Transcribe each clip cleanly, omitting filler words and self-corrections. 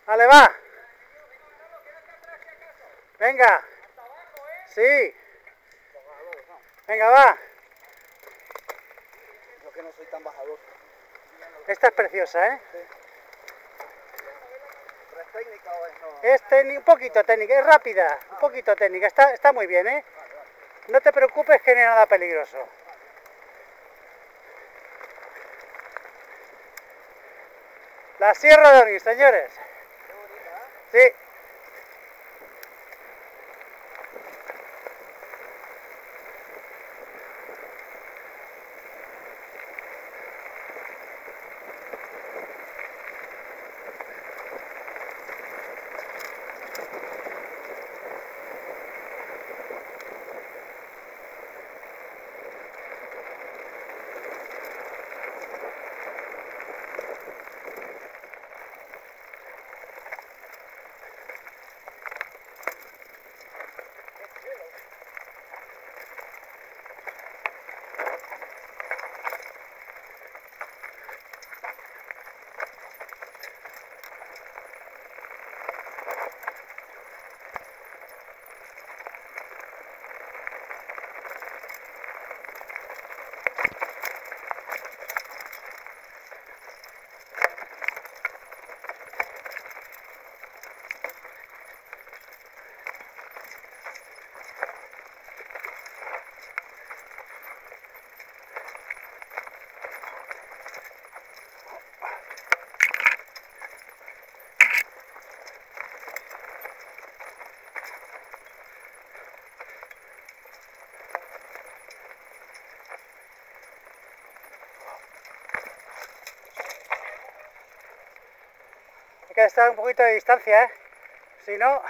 Vale, va. Venga. Sí. Venga, va. Yo que no soy tan bajador. Esta es preciosa, ¿eh? Sí. ¿Pero es técnica o es no? Es un poquito técnica, es rápida, un poquito técnica, está muy bien, ¿eh? No te preocupes que no hay nada peligroso. La Sierra de Orís, señores. Qué bonita, ¿eh? Sí. Hay que estar un poquito de distancia, ¿eh? Si no...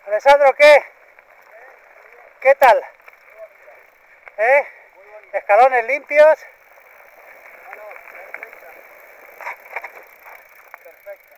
Alessandro, ¿qué? ¿Qué tal? ¿Eh? Escalones limpios. Perfecta.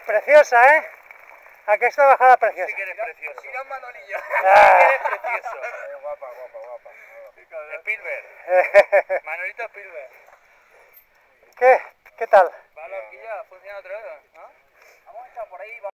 Preciosa, ¿eh? ¿A qué esta bajada preciosa? Sí que eres precioso. Mira Manolillo. Ah. Eres precioso. Guapa, guapa, guapa. Spielberg. Manolito Spielberg. ¿Qué tal? ¿Va la horquilla? ¿Funciona otra vez? ¿No? Vamos a echar por ahí.